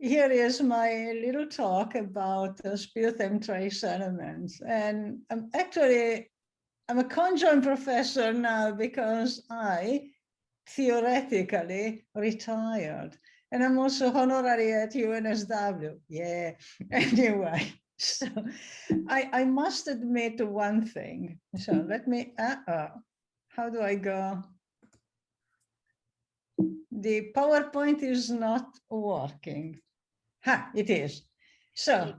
here is my little talk about Speleothem trace elements. And I'm a conjoint professor now because I theoretically retired. And I'm also honorary at UNSW. Yeah, anyway. So I must admit one thing. So let me, how do I go? The PowerPoint is not working. Ha, it is. So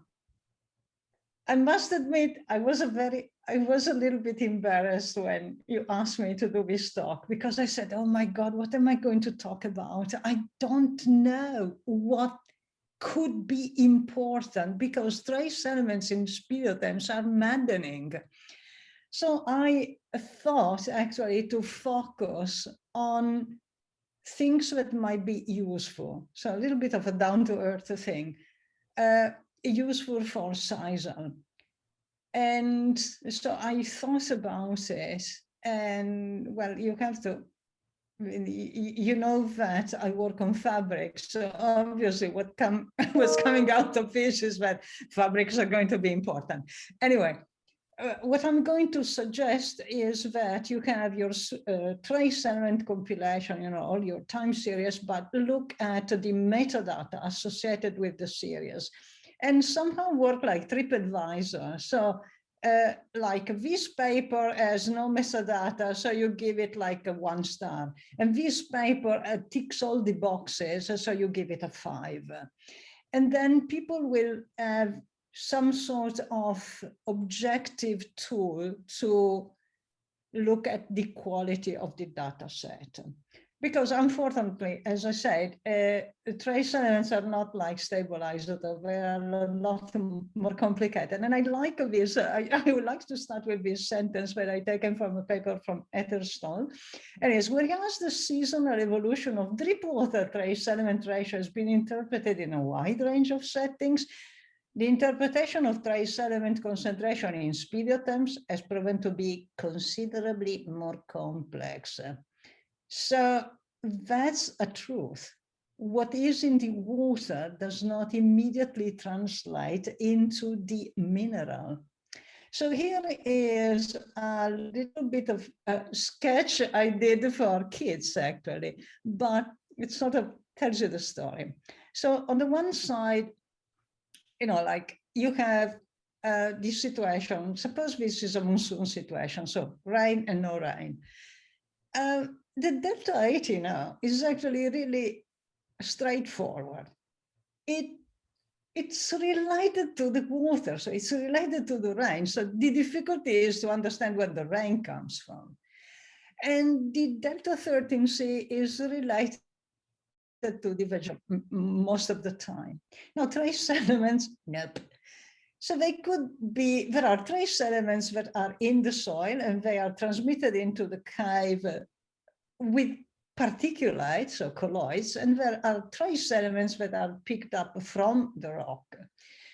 I must admit, I was a little bit embarrassed when you asked me to do this talk, because I said, oh my God, what am I going to talk about? I don't know what could be important, because trace elements in Speleothems are maddening. So I thought actually to focus on things that might be useful. So a little bit of a down-to-earth thing, useful for SISAL. And so I thought about it, and well, you have to, you know that I work on fabrics, so obviously what's coming out of this is that fabrics are going to be important. Anyway, what I'm going to suggest is that you have your trace element compilation, you know, all your time series, but look at the metadata associated with the series and somehow work like TripAdvisor. So like this paper has no metadata, so you give it like a 1 star. And this paper ticks all the boxes, so you give it a 5. And then people will have some sort of objective tool to look at the quality of the data set. Because unfortunately, as I said, trace elements are not like stable isotopes. They are a lot more complicated. And I like this, I would like to start with this sentence that I taken from a paper from Etherstone. And it's, whereas the seasonal evolution of drip water trace element ratio has been interpreted in a wide range of settings, the interpretation of trace element concentration in Speleothems has proven to be considerably more complex. So that's a truth. What is in the water does not immediately translate into the mineral. So here is a little bit of a sketch I did for kids, actually, but it sort of tells you the story. So on the one side, you know, like you have this situation, suppose this is a monsoon situation, so rain and no rain. The delta 80 now is actually really straightforward. It's related to the water, so it's related to the rain. So the difficulty is to understand where the rain comes from. And the delta 13C is related to the vegetation most of the time. Now, trace elements, nope. So they could be, there are trace elements that are in the soil and they are transmitted into the cave with particulates, so colloids, and there are trace elements that are picked up from the rock.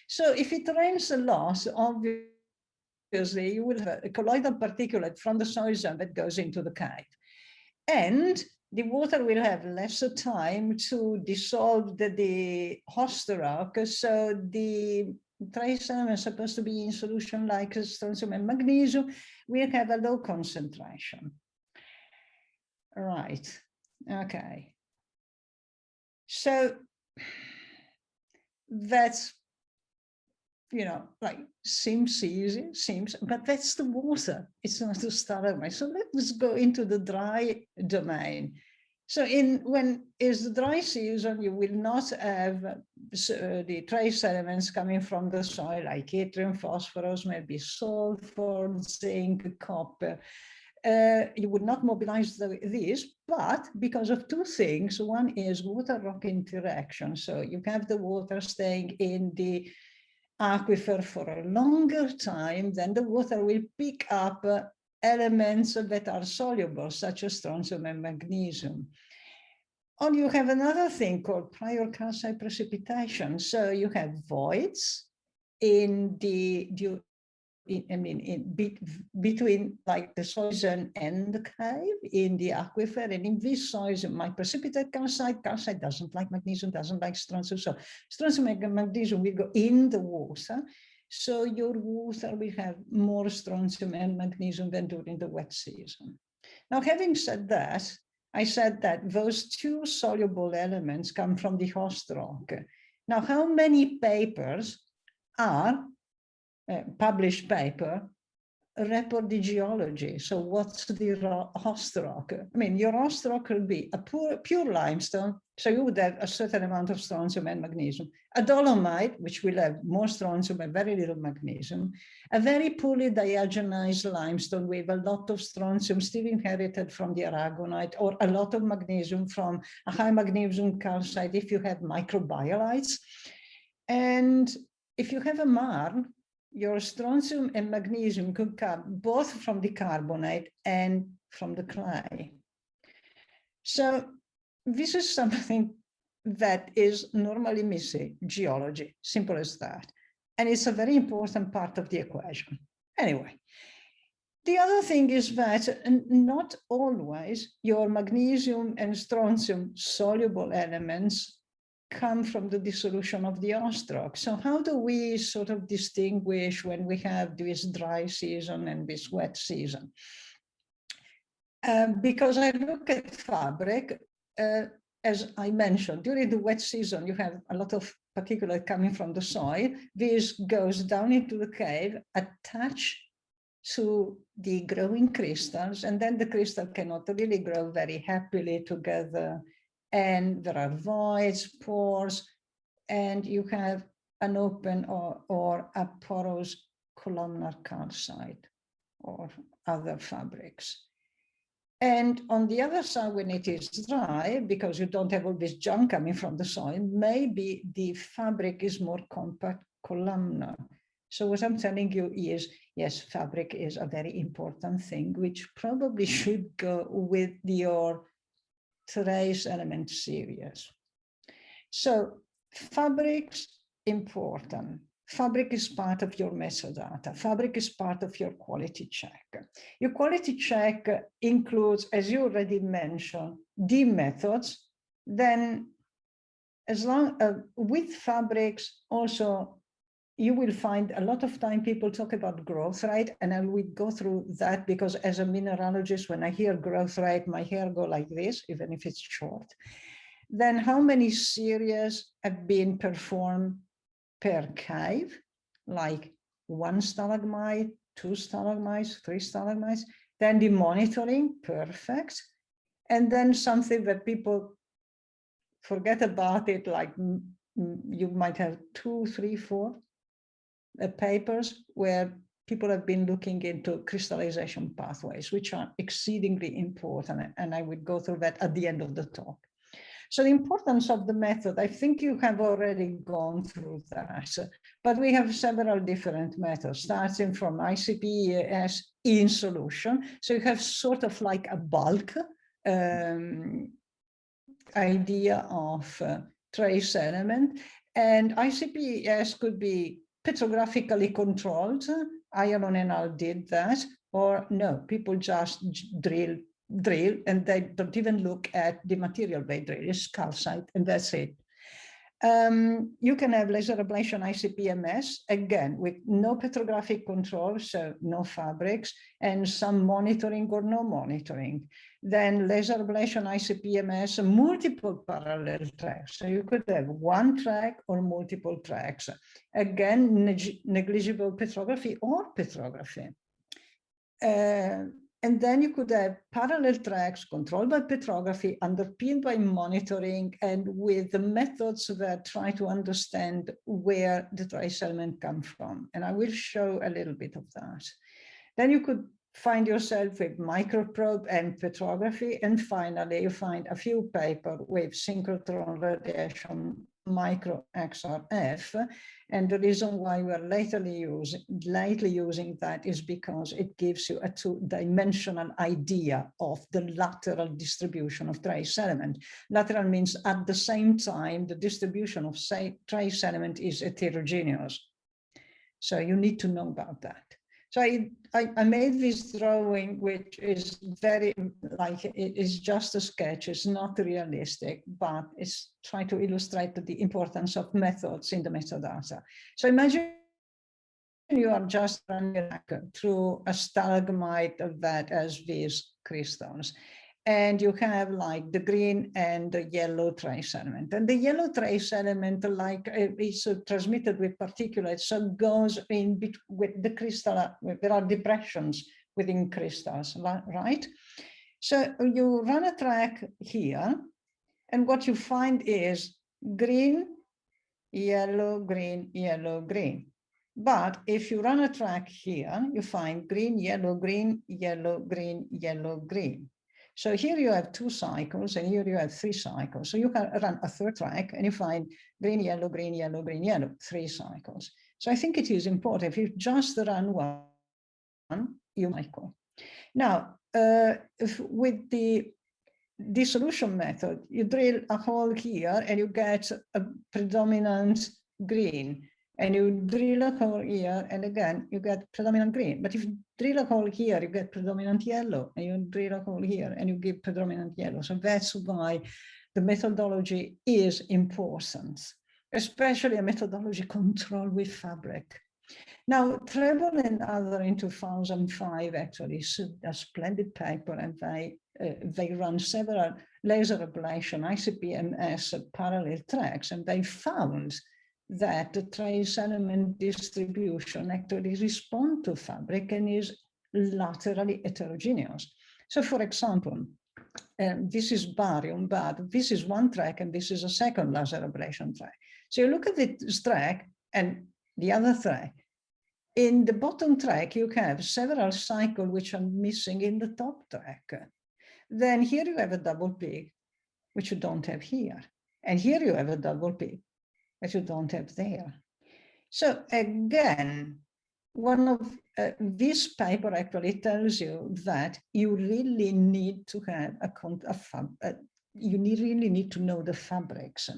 So if it rains a lot, obviously you will have a colloidal particulate from the soil zone that goes into the cave. And the water will have lesser time to dissolve the host rock, so the trace elements supposed to be in solution like strontium and magnesium will have a low concentration. Right, okay. So that's, you know, like seems easy, but that's the water. It's not the stalagmite. So let's go into the dry domain. So when is the dry season, you will not have the trace elements coming from the soil like yttrium, phosphorus, maybe sulfur, zinc, copper. You would not mobilize these, but because of two things. One is water-rock interaction. So you have the water staying in the aquifer for a longer time, then the water will pick up elements that are soluble, such as strontium and magnesium. And you have another thing called prior calcite precipitation. So you have voids in the between like the soil zone and the cave in the aquifer. And in this soil zone, my precipitate calcite doesn't like magnesium, doesn't like strontium. So strontium and magnesium will go in the water. So your water will have more strontium and magnesium than during the wet season. Now, having said that, I said that those two soluble elements come from the host rock. Now, how many papers are published paper report the geology? So what's the host rock? I mean, your host rock will be a pure limestone, so you would have a certain amount of strontium and magnesium. A dolomite, which will have more strontium and very little magnesium. A very poorly diagonized limestone with a lot of strontium still inherited from the aragonite, or a lot of magnesium from a high magnesium calcite if you have microbialites. And if you have a marl, your strontium and magnesium could come both from the carbonate and from the clay. So this is something that is normally missing, geology, simple as that. And it's a very important part of the equation. Anyway, the other thing is that not always your magnesium and strontium soluble elements come from the dissolution of the host rock. So how do we sort of distinguish when we have this dry season and this wet season? Because I look at fabric, as I mentioned, during the wet season, you have a lot of particulate coming from the soil. This goes down into the cave, attached to the growing crystals, and then the crystal cannot really grow very happily together. And there are voids, pores, and you have an open or a porous columnar calcite or other fabrics. And on the other side, when it is dry, because you don't have all this junk coming from the soil, maybe the fabric is more compact columnar. So what I'm telling you is, yes, fabric is a very important thing, which probably should go with your trace element series. So fabrics, important. Fabric is part of your metadata. Fabric is part of your quality check. Your quality check includes, as you already mentioned, the methods. Then as long with fabrics also, you will find a lot of time people talk about growth rate, and I will go through that because as a mineralogist, when I hear growth rate, my hair go like this, even if it's short. Then how many series have been performed per cave, like 1 stalagmite, 2 stalagmites, 3 stalagmites, then the monitoring, perfect. And then something that people forget about it, like you might have 2, 3, 4 papers where people have been looking into crystallization pathways, which are exceedingly important. And I will go through that at the end of the talk. So the importance of the method, I think you have already gone through that, but we have several different methods, starting from ICP-ES in solution. So you have sort of like a bulk idea of trace element, and ICP-ES could be petrographically controlled. Iron and Al did that, or no, people just drill, and they don't even look at the material they drill. It's calcite, and that's it. You can have laser ablation ICP-MS, again, with no petrographic control, so no fabrics, and some monitoring or no monitoring. Then laser ablation ICP-MS, multiple parallel tracks. So you could have 1 track or multiple tracks. Again, negligible petrography or petrography. And then you could have parallel tracks controlled by petrography, underpinned by monitoring, and with the methods that try to understand where the trace element comes from. And I will show a little bit of that. Then you could find yourself with microprobe and petrography. And finally, you find a few papers with synchrotron radiation micro XRF. And the reason why we're lately using that is because it gives you a 2-dimensional idea of the lateral distribution of trace element. Lateral means at the same time, the distribution of trace element is heterogeneous. So you need to know about that. So I made this drawing, which is very, like, it is just a sketch. It's not realistic, but it's trying to illustrate the importance of methods in the metadata. So imagine you are just running through a stalagmite that has these crystals. And you have like the green and the yellow trace element. And the yellow trace element, like, is transmitted with particulates, so goes in with the crystal. There are depressions within crystals, right? So you run a track here, and what you find is green, yellow, green, yellow, green. But if you run a track here, you find green, yellow, green, yellow, green, yellow, green. So here you have 2 cycles, and here you have 3 cycles. So you can run a third track, and you find green, yellow, green, yellow, green, yellow, 3 cycles. So I think it is important. If you just run one, you cycle. Now, with the dissolution method, you drill a hole here, and you get a predominant green. And you drill a hole here, and again, you get predominant green. But if you drill a hole here, you get predominant yellow, and you drill a hole here, and you get predominant yellow. So that's why the methodology is important, especially a methodology controlled with fabric. Now, Treble and other in 2005 actually a splendid paper, and they run several laser ablation ICP-MS parallel tracks, and they found that the trace element distribution actually responds to fabric and is laterally heterogeneous. So, for example, this is barium, but this is one track, and this is a second laser ablation track. So you look at this track and the other track. In the bottom track, you have several cycles which are missing in the top track. Then here you have a double peak, which you don't have here. And here you have a double peak, which you don't have there. So again, one of this paper actually tells you that you really need to have really need to know the fabrics.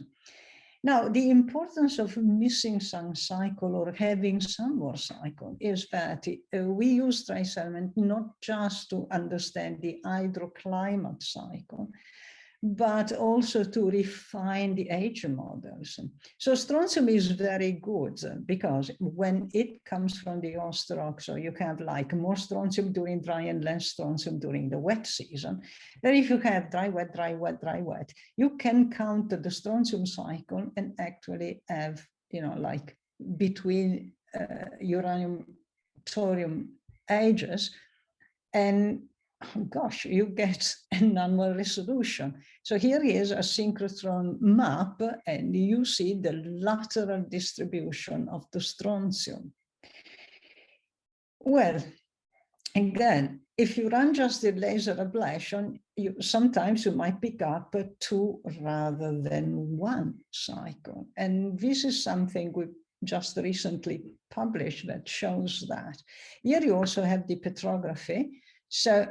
Now, the importance of missing some cycle or having some more cycle is that we use trace element not just to understand the hydroclimate cycle, but also to refine the age models. So strontium is very good because when it comes from the host rock, so you have like more strontium during dry and less strontium during the wet season. Then if you have dry, wet, dry, wet, dry, wet, you can count the strontium cycle and actually have, you know, like between uranium, thorium ages, and oh gosh, you get an annual resolution. So here is a synchrotron map, and you see the lateral distribution of the strontium. Well, again, if you run just the laser ablation, sometimes you might pick up 2 rather than 1 cycle. And this is something we just recently published that shows that. Here you also have the petrography. So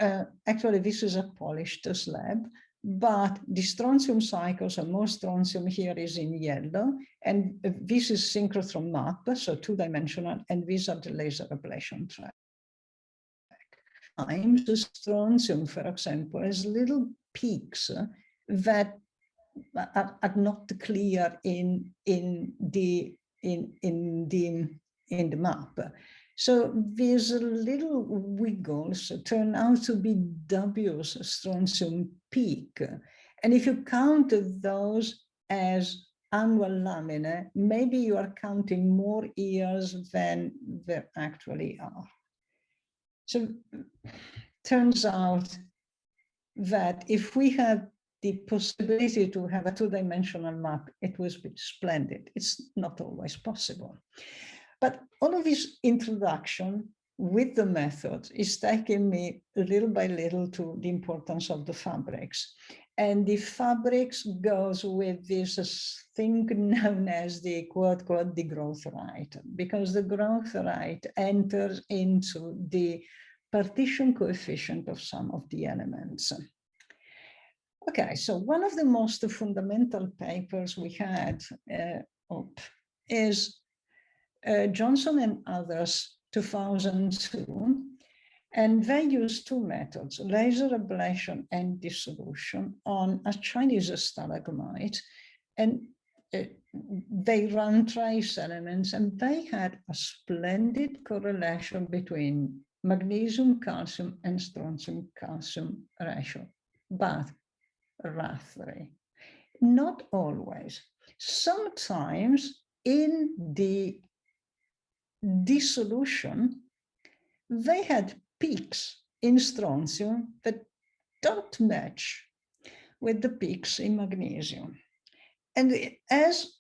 actually, this is a polished slab, but the strontium cycles, and more strontium here is in yellow, and this is synchrotron map, so 2-dimensional, and these are the laser ablation track. The strontium, for example, has little peaks that are not clear in the map. So these little wiggles turn out to be W's strontium peak. And if you count those as annual laminae, maybe you are counting more years than there actually are. So turns out that if we had the possibility to have a 2-dimensional map, it would be splendid. It's not always possible. But all of this introduction with the method is taking me little by little to the importance of the fabrics. And the fabrics goes with this thing known as the quote, the growth rate, because the growth rate enters into the partition coefficient of some of the elements. Okay, so one of the most fundamental papers we had is Johnson and others 2002. And they used two methods, laser ablation and dissolution, on a Chinese stalagmite. And they ran trace elements, and they had a splendid correlation between magnesium, calcium, and strontium calcium ratio, but roughly. Not always. Sometimes in the dissolution, they had peaks in strontium that don't match with the peaks in magnesium. And as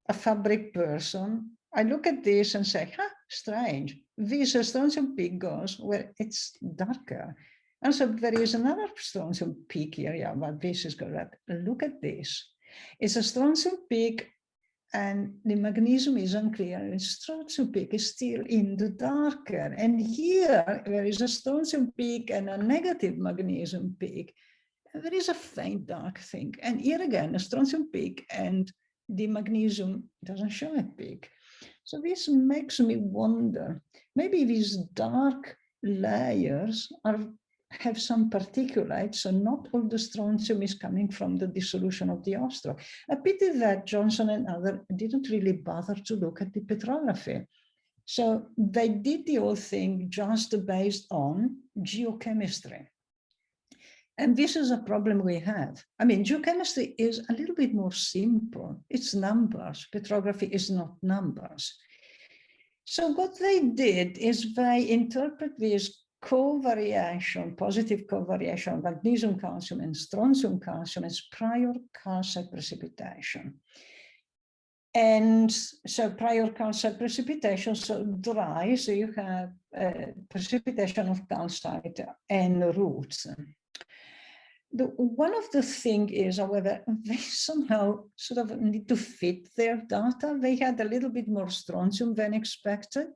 a fabric person, I look at this and say, strange. This strontium peak goes where it's darker. And so there is another strontium peak here, yeah, but this is correct. Look at this. It's a strontium peak and the magnesium is unclear, and strontium peak is still in the darker. And here there is a strontium peak and a negative magnesium peak. And there is a faint dark thing. And here again, a strontium peak and the magnesium doesn't show a peak. So this makes me wonder, maybe these dark layers have some particulates, so not all the strontium is coming from the dissolution of the Ostrog. A pity that Johnson and others didn't really bother to look at the petrography. So they did the whole thing just based on geochemistry. And this is a problem we have. I mean, geochemistry is a little bit more simple. It's numbers. Petrography is not numbers. So what they did is they interpret this covariation, positive covariation of magnesium calcium and strontium calcium as prior calcite precipitation. And so prior calcite precipitation, so dry, so you have precipitation of calcite and roots. One of the things is, however, they somehow sort of need to fit their data. They had a little bit more strontium than expected.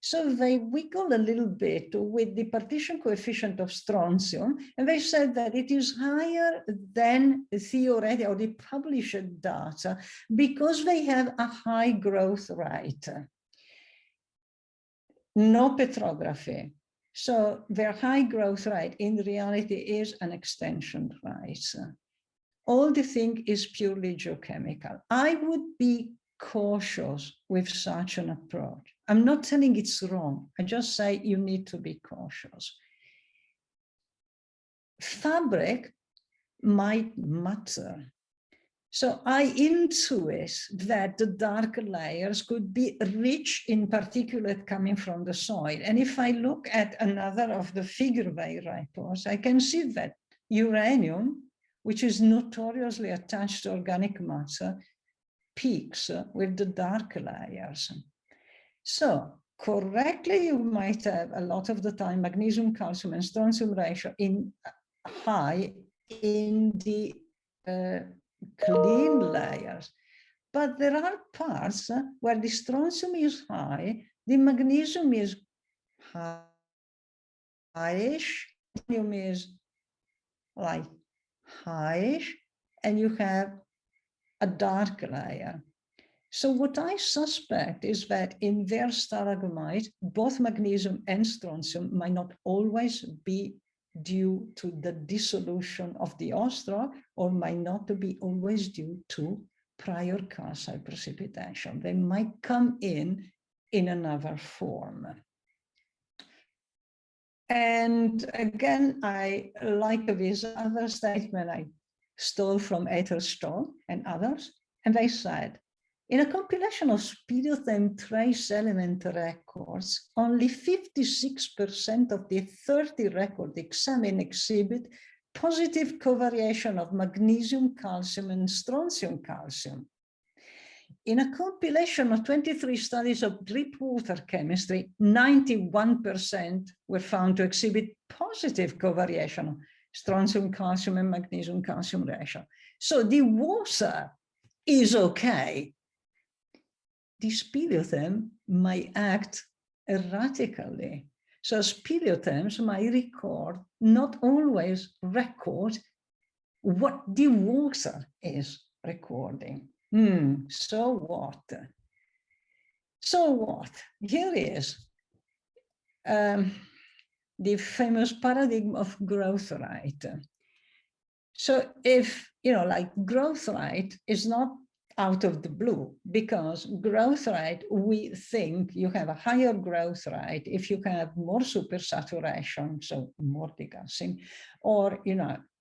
So they wiggle a little bit with the partition coefficient of strontium, and they said that it is higher than the theoretical or the published data because they have a high growth rate. No petrography. So their high growth rate in reality is an extension rate. All the thing is purely geochemical. I would be cautious with such an approach. I'm not telling it's wrong. I just say you need to be cautious. Fabric might matter. So I intuit that the darker layers could be rich in particulate coming from the soil. And if I look at another of the figure bay reports, I can see that uranium, which is notoriously attached to organic matter, peaks with the dark layers. So correctly, you might have a lot of the time magnesium, calcium, and strontium ratio in high in the clean layers. But there are parts where the strontium is high, the magnesium is highish, magnesium is like highish, and you have a dark layer. So what I suspect is that in their stalagmite, both magnesium and strontium might not always be due to the dissolution of the Ostrog, or might not be always due to prior calcite precipitation. They might come in another form. And again, I like this other statement I stole from Ether Stoll and others, and they said, in a compilation of Speleothem trace element records, only 56% of the 30 records examined exhibit positive covariation of magnesium, calcium, and strontium calcium. In a compilation of 23 studies of drip water chemistry, 91% were found to exhibit positive covariation of strontium, calcium, and magnesium, calcium ratio. So the water is okay. The speleothem might act erratically. So speleothems might not always record what the water is recording. So what? So what? Here is the famous paradigm of growth rate. So if, like growth rate is not out of the blue, because growth rate, we think you have a higher growth rate if you have more supersaturation, so more degassing, or,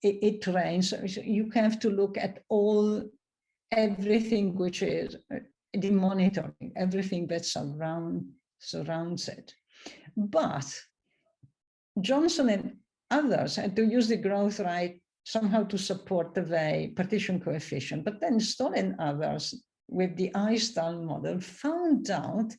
it rains. You have to look at everything which is the monitoring, everything that surrounds it. But Johnson and others had to use the growth rate somehow to support the way partition coefficient, but then Stoll and others with the ISTAL model found out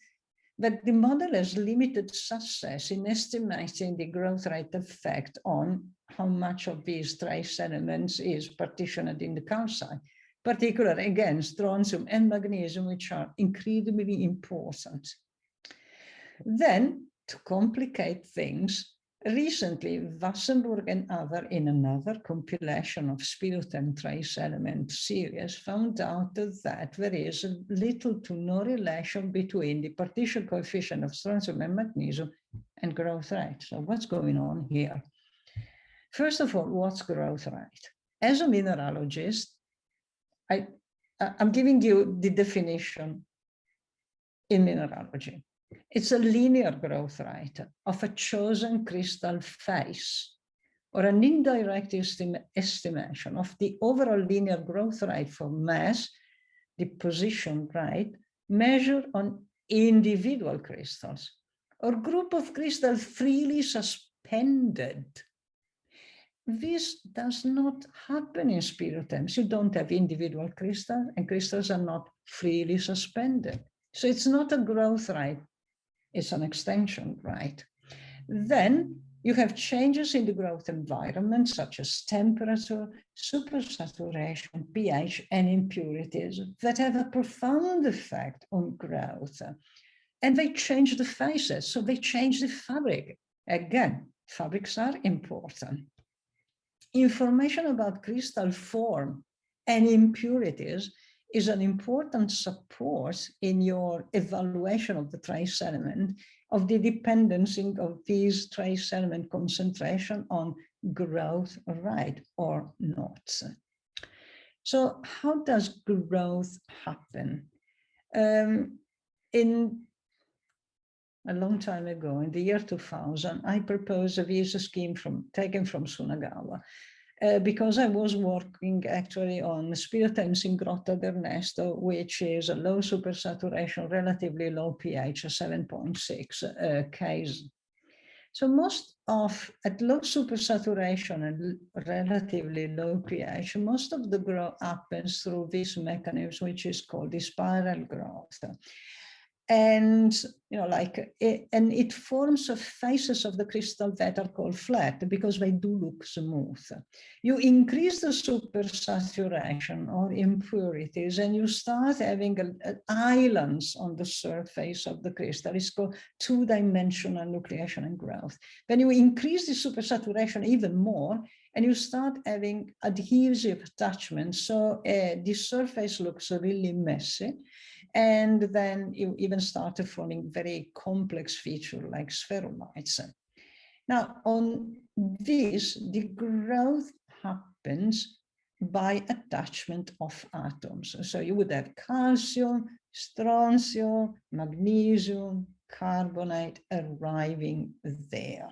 that the model has limited success in estimating the growth rate effect on how much of these trace elements is partitioned in the calcite, particularly again, strontium and magnesium, which are incredibly important. Then, to complicate things, recently, Wassenburg and others in another compilation of Speleothem trace element series found out that there is little to no relation between the partition coefficient of strontium and magnesium and growth rate. So what's going on here? First of all, what's growth rate? As a mineralogist, I'm giving you the definition in mineralogy. It's a linear growth rate of a chosen crystal face, or an indirect estimation of the overall linear growth rate for mass, the position rate, measured on individual crystals, or group of crystals freely suspended. This does not happen in Speleothems. You don't have individual crystals, and crystals are not freely suspended. So it's not a growth rate. It's an extension, right? Then you have changes in the growth environment, such as temperature, supersaturation, pH, and impurities that have a profound effect on growth. And they change the phases, so they change the fabric. Again, fabrics are important. Information about crystal form and impurities is an important support in your evaluation of the trace element, of the dependency of these trace element concentration on growth rate or not. So how does growth happen? In a long time ago, in the year 2000, I proposed a visa scheme taken from Sunagawa, because I was working actually on Speleothems in Grotta d'Ernesto, which is a low supersaturation, relatively low pH, 7.6 case. So at low supersaturation and relatively low pH, most of the growth happens through this mechanism, which is called the spiral growth. And and it forms faces of the crystal that are called flat because they do look smooth. You increase the supersaturation or impurities, and you start having islands on the surface of the crystal. It's called two-dimensional nucleation and growth. Then you increase the supersaturation even more, and you start having adhesive attachments. So the surface looks really messy. And then you even started forming very complex features like spheromites. Now, on this, the growth happens by attachment of atoms. So you would have calcium, strontium, magnesium, carbonate arriving there.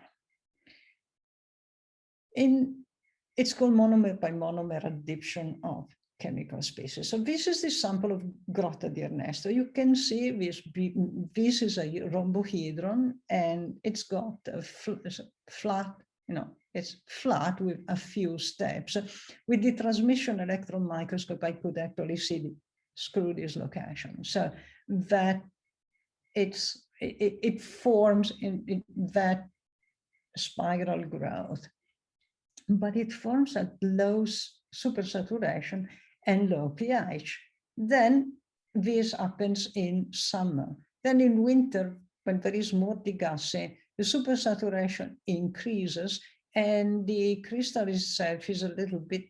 It's called monomer by monomer addition of chemical species. So this is the sample of Grotta d'Ernesto. You can see this is a rhombohedron, and it's got a flat, it's flat with a few steps. With the transmission electron microscope, I could actually see screw dislocation. So that it forms in that spiral growth, but it forms at low supersaturation and low pH. Then this happens in summer. Then in winter, when there is more degassing, the supersaturation increases and the crystal itself is a little bit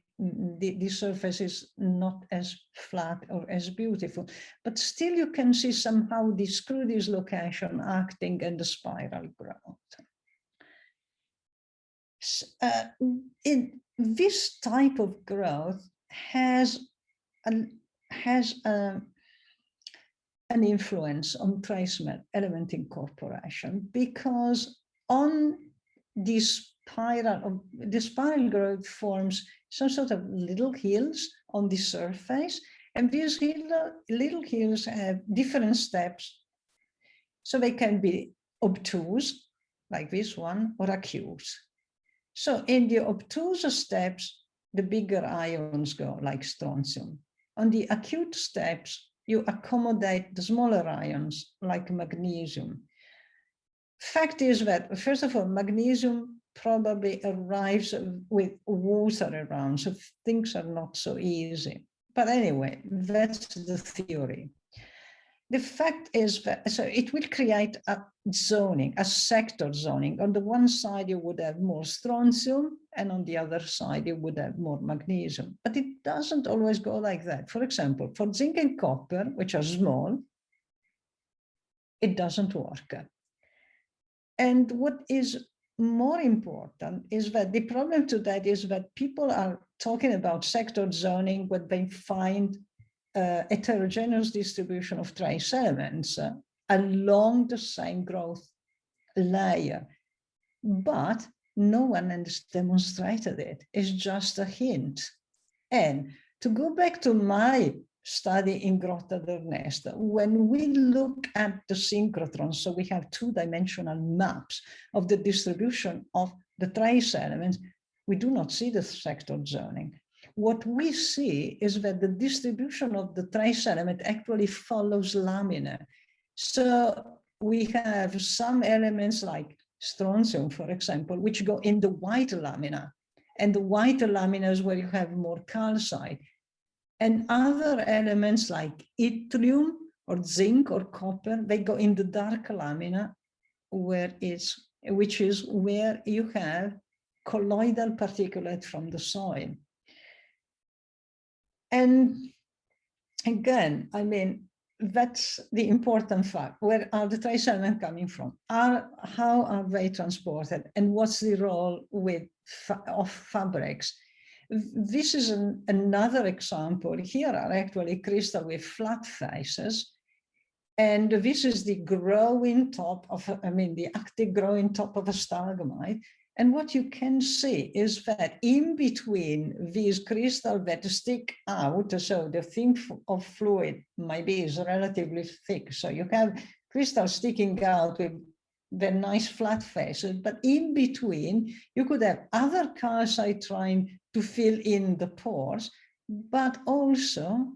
the surface is not as flat or as beautiful, but still you can see somehow the screw dislocation acting in the spiral growth. In this type of growth has an influence on trace element incorporation, because on the spiral growth forms some sort of little hills on the surface, and these little hills have different steps. So they can be obtuse, like this one, or acute. So in the obtuse steps, the bigger ions go, like strontium. On the acute steps, you accommodate the smaller ions, like magnesium. Fact is that, first of all, magnesium probably arrives with water around, so things are not so easy. But anyway, that's the theory. The fact is that, so it will create a zoning, a sector zoning. On the one side, you would have more strontium, and on the other side, you would have more magnesium. But it doesn't always go like that. For example, for zinc and copper, which are small, it doesn't work. And what is more important is that the problem to that is that people are talking about sector zoning when they find heterogeneous distribution of trace elements along the same growth layer. But no one has demonstrated it. It's just a hint. And to go back to my study in Grotta d'Ernesta, when we look at the synchrotrons, so we have two-dimensional maps of the distribution of the trace elements, we do not see the sector zoning. What we see is that the distribution of the trace element actually follows lamina. So we have some elements like strontium, for example, which go in the white lamina, and the white lamina is where you have more calcite. And other elements like yttrium or zinc or copper, they go in the dark lamina, which is where you have colloidal particulate from the soil. And again, I mean, that's the important fact. Where are the trace elements coming from? How are they transported? And what's the role of fabrics? This is another example. Here are actually crystals with flat faces. And this is the growing top of, the active growing top of a stalagmite. And what you can see is that in between these crystals that stick out, so the thin of fluid maybe is relatively thick. So you have crystals sticking out with the nice flat faces, but in between you could have other calcite trying to fill in the pores, but also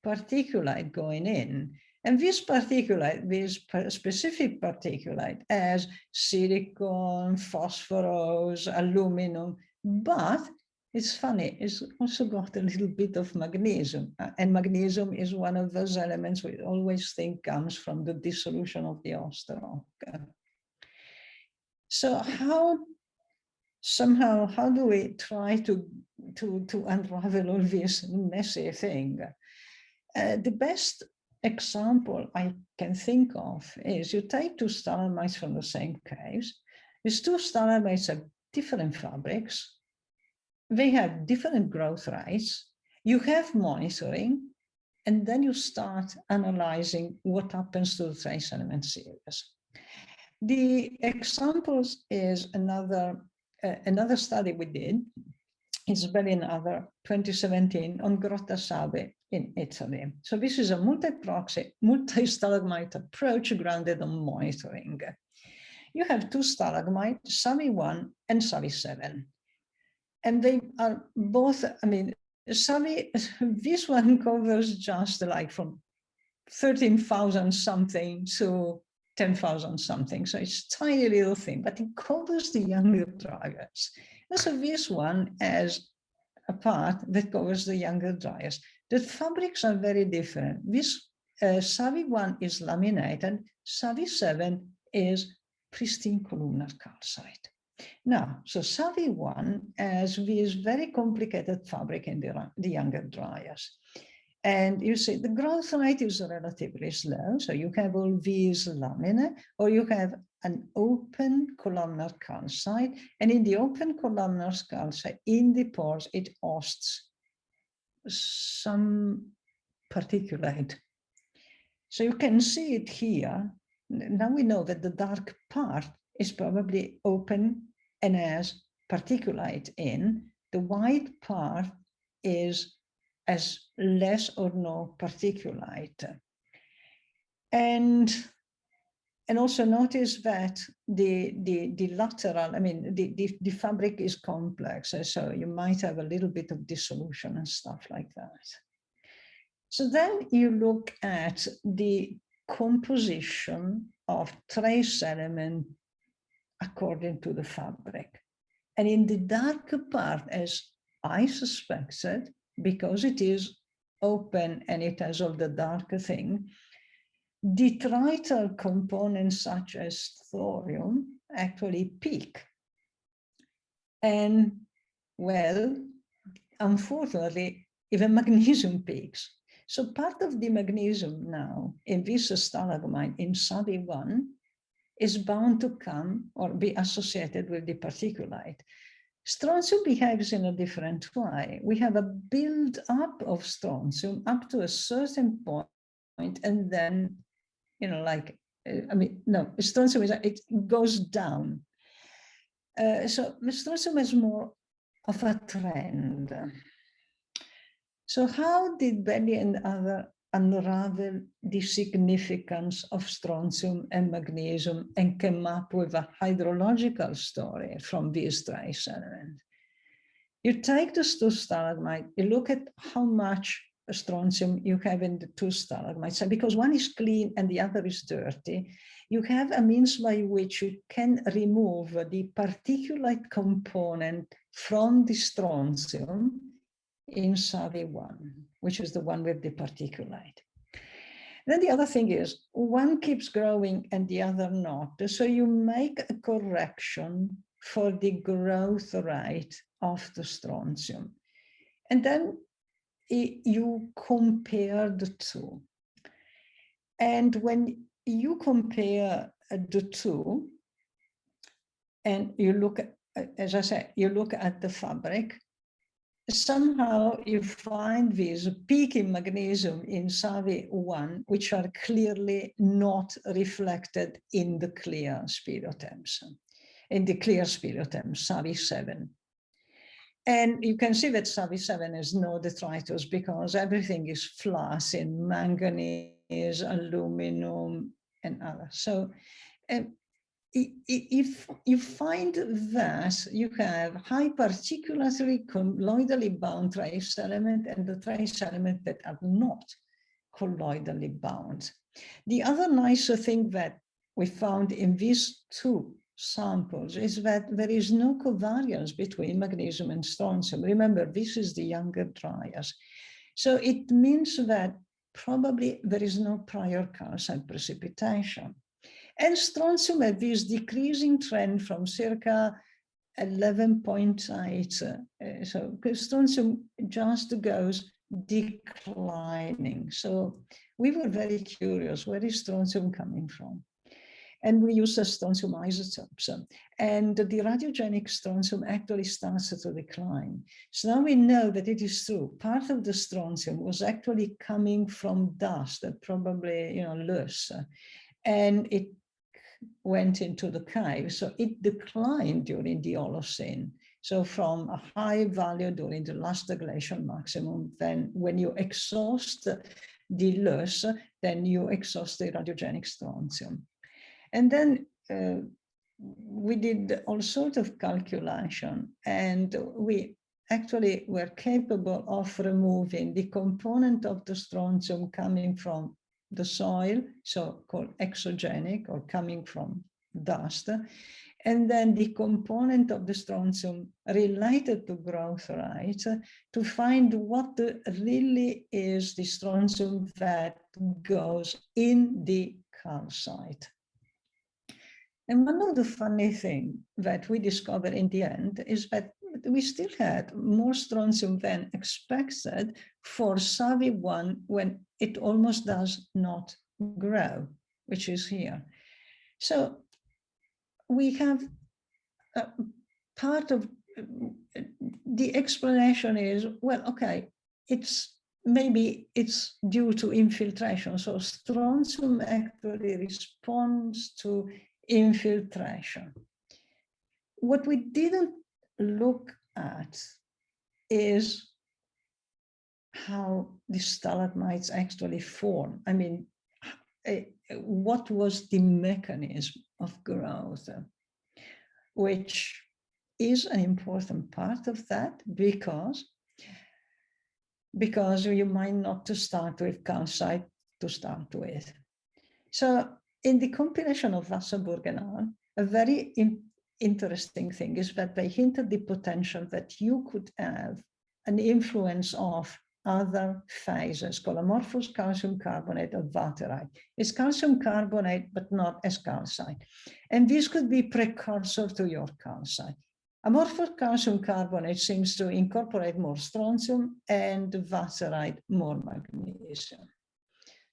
particulate going in. And this particulate, this specific particulate, as silicon, phosphorus, aluminum, but it's funny, it's also got a little bit of magnesium. And magnesium is one of those elements we always think comes from the dissolution of the osterock. So how do we try to unravel all this messy thing? The best example I can think of is you take two stalagmites from the same caves. These two stalagmites have different fabrics. They have different growth rates. You have monitoring, and then you start analyzing what happens to the trace element series. The examples is another study we did. It's very another 2017 on Grotta Sabe in Italy. So this is a multi-proxy, multi-stalagmite approach grounded on monitoring. You have two stalagmites, Savi 1 and Savi 7. And they are both, Savi, this one covers just like from 13,000 something to 10,000 something. So it's a tiny little thing, but it covers the younger dryas. And so this one has a part that covers the younger dryas. The fabrics are very different. This Savi 1 is laminated, Savi 7 is pristine columnar calcite. Now, so SAVI-1 has this very complicated fabric in the younger dryas. And you see the growth rate is relatively slow. So you have all these laminae, or you have an open columnar calcite. And in the open columnar calcite, in the pores, it hosts some particulate. So you can see it here. Now we know that the dark part is probably open and has particulate in. The white part has less or no particulate. And also notice that the lateral, I mean, the fabric is complex, so you might have a little bit of dissolution and stuff like that. So then you look at the composition of trace element according to the fabric. And in the darker part, as I suspected, because it is open and it has all the darker thing, detrital components such as thorium actually peak. And well, unfortunately, even magnesium peaks. So part of the magnesium now in this stalagmite in SAVI-1 is bound to come or be associated with the particulate. Strontium behaves in a different way. We have a build-up of strontium up to a certain point, and then, you know, like, I mean, no, strontium it goes down. So strontium is more of a trend. So how did Belli and others unravel the significance of strontium and magnesium and came up with a hydrological story from these trace elements? You take those two stalagmites, you look at how much strontium you have in the two stalagmites, and because one is clean and the other is dirty, you have a means by which you can remove the particulate component from the strontium in SAVI-1, which is the one with the particulate. Then the other thing is, one keeps growing and the other not. So you make a correction for the growth rate of the strontium. And then you compare the two. And when you compare the two, and you look at, as I said, you look at the fabric, somehow you find this peak in magnesium in SAVI-1, which are clearly not reflected in the clear speleothems, in the clear speleothems, SAVI-7. And you can see that SAVI-7 has no detritus because everything is flat in manganese, aluminum, and others. So if you find that you have high particularly colloidally bound trace element and the trace element that are not colloidally bound. The other nicer thing that we found in these two samples is that there is no covariance between magnesium and strontium. Remember, this is the younger dryas. So it means that probably there is no prior calcite precipitation. And strontium had this decreasing trend from circa 11.8. So strontium just goes declining. So we were very curious, where is strontium coming from? And we use the strontium isotopes. And the radiogenic strontium actually starts to decline. So now we know that it is true. Part of the strontium was actually coming from dust, probably, you know, loose. And it went into the cave. So it declined during the Holocene. So from a high value during the last glacial maximum, then when you exhaust the loess, then you exhaust the radiogenic strontium. And then we did all sorts of calculation, and we actually were capable of removing the component of the strontium coming from the soil, so called exogenic, or coming from dust, and then the component of the strontium related to growth rate to find what really is the strontium that goes in the calcite. And one of the funny things that we discovered in the end is that we still had more strontium than expected for SAVI1 when it almost does not grow, which is here. So we have part of the explanation is, well, okay, maybe it's due to infiltration. So strontium actually responds to infiltration. What we didn't look at is how the stalagmites actually form. I mean, what was the mechanism of growth, which is an important part of that because you might not to start with calcite to start with. So in the compilation of Wasserburg and al., a very interesting thing is that they hinted the potential that you could have an influence of other phases called amorphous calcium carbonate or vaterite. It's calcium carbonate, but not as calcite. And this could be precursor to your calcite. Amorphous calcium carbonate seems to incorporate more strontium and vaterite more magnesium.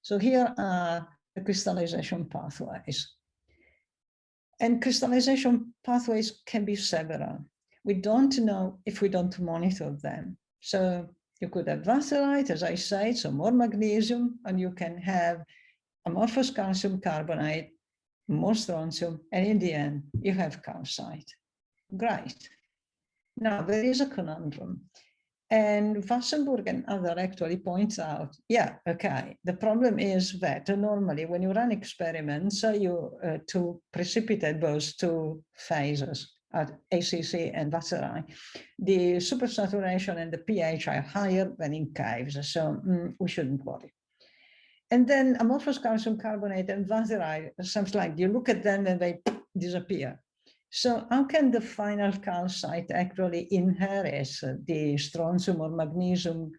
So here are the crystallization pathways. And crystallization pathways can be several. We don't know if we don't monitor them. So you could have vaterite, as I said, so more magnesium, and you can have amorphous calcium carbonate, more strontium, and in the end, you have calcite. Great. Now, there is a conundrum. And Wasserburg and other actually points out, yeah, okay, the problem is that normally when you run experiments, to precipitate those two phases, ACC and vaterite, the supersaturation and the pH are higher than in caves, so we shouldn't worry. And then amorphous calcium carbonate and vaterite, something like you look at them and they disappear. So how can the final calcite actually inherit the strontium or magnesium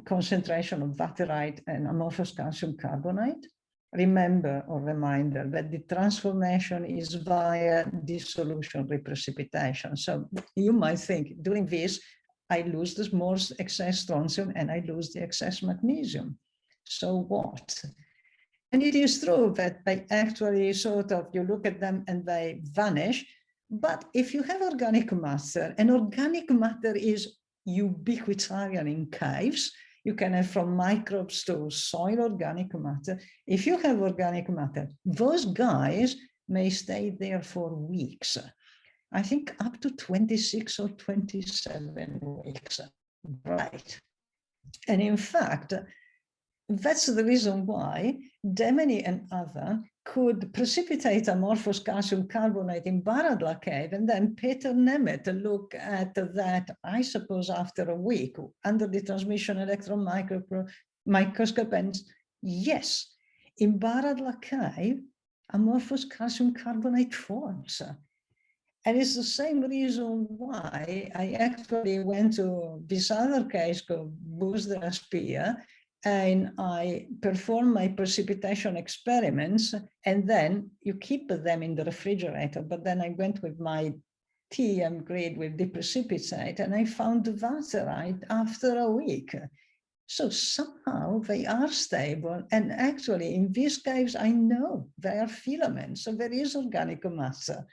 concentration of vaterite and amorphous calcium carbonate? Remember or reminder that the transformation is via dissolution reprecipitation. So you might think doing this, I lose the more excess strontium and I lose the excess magnesium. So what? And it is true that they actually sort of, you look at them and they vanish. But if you have organic matter, and organic matter is ubiquitarian in caves, you can have from microbes to soil organic matter. If you have organic matter, those guys may stay there for weeks. I think up to 26 or 27 weeks. Right. And in fact, that's the reason why Demeny and other could precipitate amorphous calcium carbonate in Baradla cave, and then Peter Nemeth look at that, I suppose, after a week under the transmission electron microscope, and yes, in Baradla cave, amorphous calcium carbonate forms. And it's the same reason why I actually went to this other case called Boozdra Spear, and I perform my precipitation experiments, and then you keep them in the refrigerator. But then I went with my TM grid with the precipitate, and I found the vaterite after a week. So somehow they are stable. And actually, in these caves, I know they are filaments, so there is organic matter.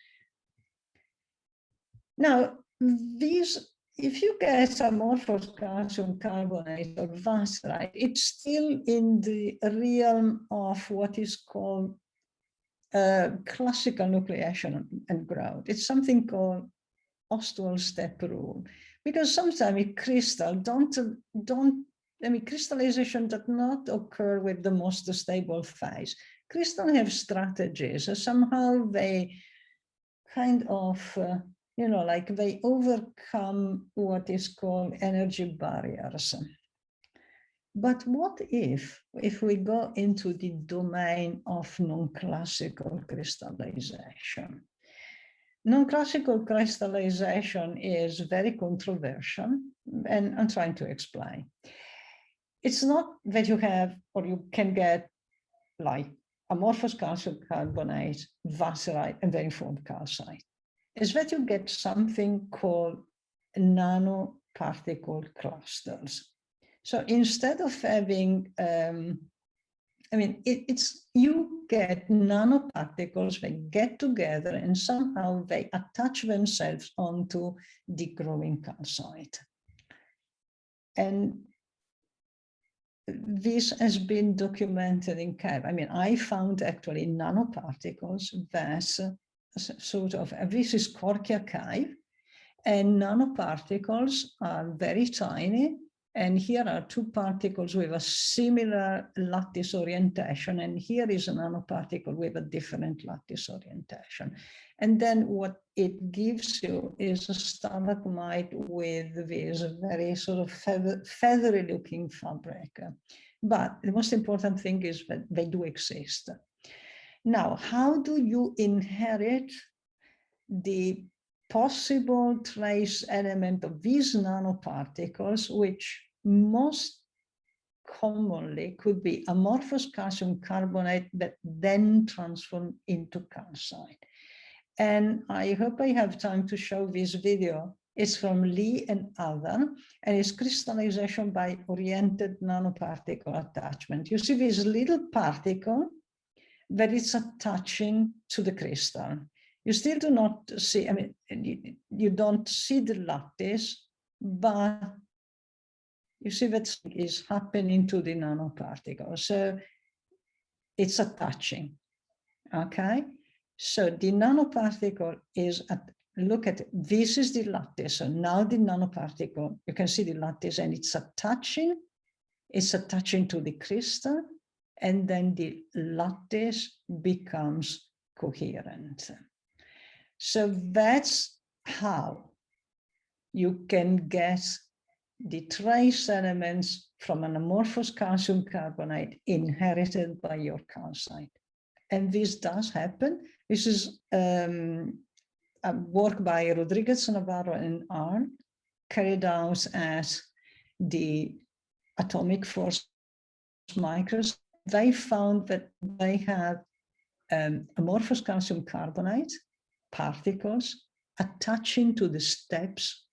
Now, if you get amorphous calcium carbonate or vaterite, it's still in the realm of what is called classical nucleation and growth. It's something called Ostwald's step rule, because sometimes crystallization does not occur with the most stable phase. Crystals have strategies, so somehow they kind of like they overcome what is called energy barriers. But what if we go into the domain of non-classical crystallization? Non-classical crystallization is very controversial, and I'm trying to explain. It's not that you have, or you can get like amorphous calcium carbonate, vaserite, and then formed calcite, is that you get something called nanoparticle clusters. So instead of having, you get nanoparticles, they get together and somehow they attach themselves onto the growing calcite. And this has been documented in CAV. I found actually nanoparticles that sort of, this is Corkia cave, and nanoparticles are very tiny. And here are two particles with a similar lattice orientation. And here is a nanoparticle with a different lattice orientation. And then what it gives you is a stalagmite with this very sort of feathery looking fabric. But the most important thing is that they do exist. Now, how do you inherit the possible trace element of these nanoparticles, which most commonly could be amorphous calcium carbonate that then transform into calcite? And I hope I have time to show this video. It's from Lee and other, and it's crystallization by oriented nanoparticle attachment. You see this little particle that is attaching to the crystal. You still do not see, you don't see the lattice, but you see that is happening to the nanoparticle. So it's attaching, okay? So the nanoparticle is, look at it, this is the lattice. So now the nanoparticle, you can see the lattice and it's attaching to the crystal, and then the lattice becomes coherent. So that's how you can get the trace elements from an amorphous calcium carbonate inherited by your calcite. And this does happen. This is a work by Rodriguez, Navarro, and Arndt, carried out as the atomic force microscope. They found that they have amorphous calcium carbonate particles attaching to the steps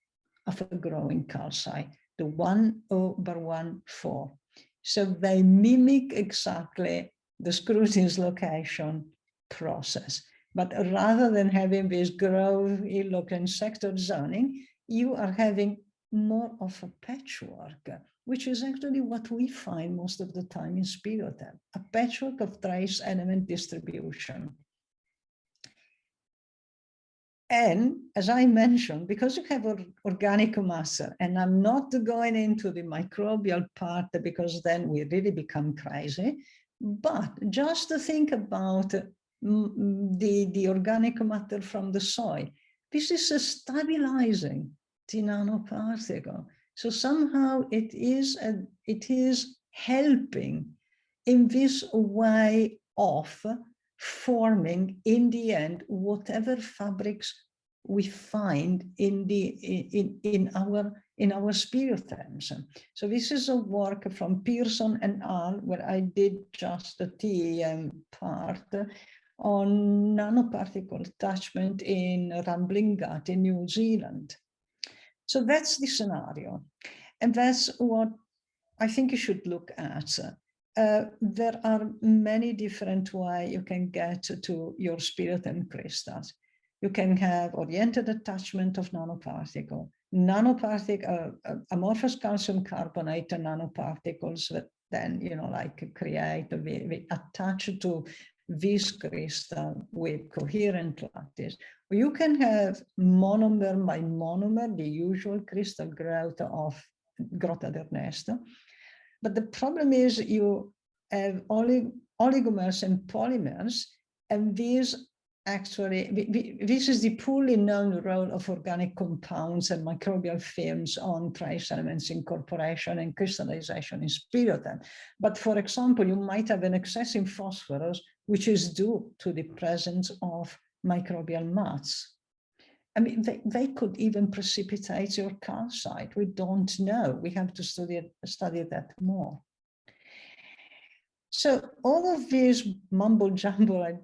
of a growing calcite, the 1/1,4. So they mimic exactly the Scrutine's location process. But rather than having this growthy look and sector zoning, you are having more of a patchwork, which is actually what we find most of the time in Speleothem, a patchwork of trace element distribution. And as I mentioned, because you have organic matter, and I'm not going into the microbial part because then we really become crazy, but just to think about the organic matter from the soil, this is stabilizing the nanoparticle. So somehow it is helping in this way of forming in the end whatever fabrics we find in our Speleothems. So this is a work from Pearson and al, where I did just the TEM part on nanoparticle attachment in Rambling Gut in New Zealand. So that's the scenario, and that's what I think you should look at. There are many different ways you can get to your Speleothem crystals. You can have oriented attachment of nanoparticle, amorphous calcium carbonate nanoparticles that then, create, we attach to this crystal with coherent lattice. You can have monomer by monomer, the usual crystal growth of Grotta d'Ernesto. But the problem is you have oligomers and polymers, and these actually, this is the poorly known role of organic compounds and microbial films on trace elements incorporation and crystallization in Speleothem. But for example, you might have an excess in phosphorus, which is due to the presence of microbial mats. They could even precipitate your calcite. We don't know. We have to study that more. So all of this mumbo jumbo I've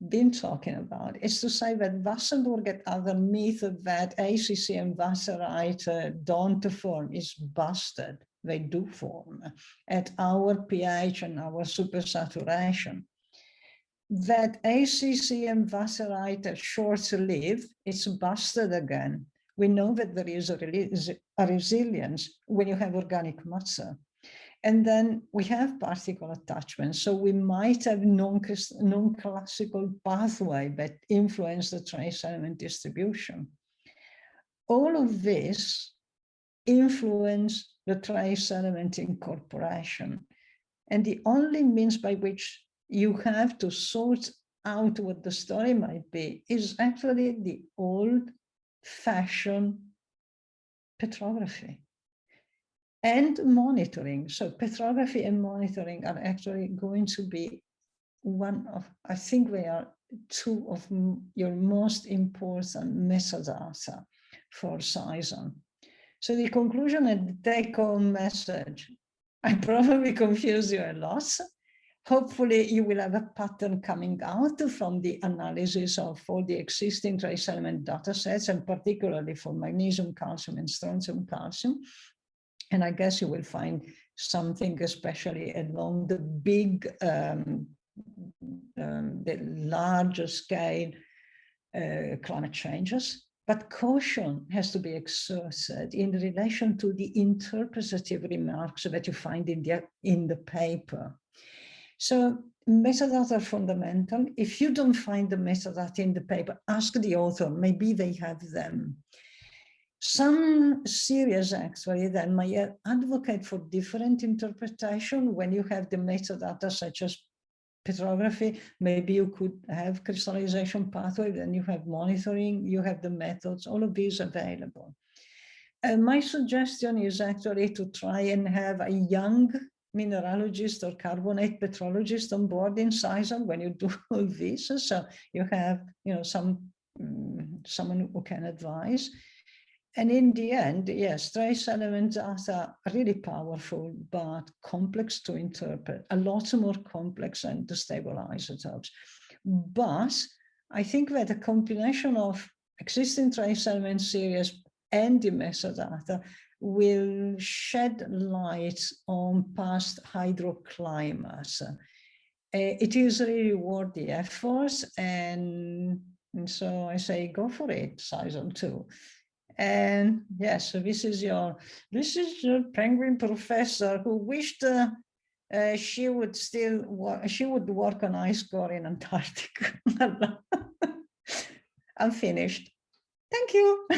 been talking about is to say that Wassenburg and other myth that ACC and Wasserite don't form is busted. They do form at our pH and our supersaturation. That ACC and Wasserite are short-lived, it's busted again. We know that there is a resilience when you have organic matter. And then we have particle attachments. So we might have non-classical pathway that influence the trace element distribution. All of this influence the trace element incorporation. And the only means by which you have to sort out what the story might be is actually the old-fashioned petrography and monitoring. So petrography and monitoring are actually going to be one of, I think they are two of your most important metadata for SISAL. So the conclusion and the take-home message, I probably confused you a lot. Hopefully you will have a pattern coming out from the analysis of all the existing trace element data sets, and particularly for magnesium, calcium, and strontium, calcium. And I guess you will find something especially along the big, the larger scale climate changes. But caution has to be exerted in relation to the interpretative remarks that you find in the paper. So metadata are fundamental. If you don't find the metadata in the paper, ask the author, maybe they have them. Some series actually then might advocate for different interpretation when you have the metadata such as petrography. Maybe you could have crystallization pathway, then you have monitoring, you have the methods, all of these available. My suggestion is actually to try and have a young mineralogist or carbonate petrologist on board in SISAL when you do all this. So you have, someone who can advise. And in the end, yes, trace elements are really powerful, but complex to interpret, a lot more complex than the stable isotopes. But I think that a combination of existing trace element series and the metadata will shed light on past hydroclimates. It is really worth the efforts, and so I say go for it, SISAL 2. And yes, so this is your penguin professor who wished she would work on ice core in Antarctica. I'm finished. Thank you.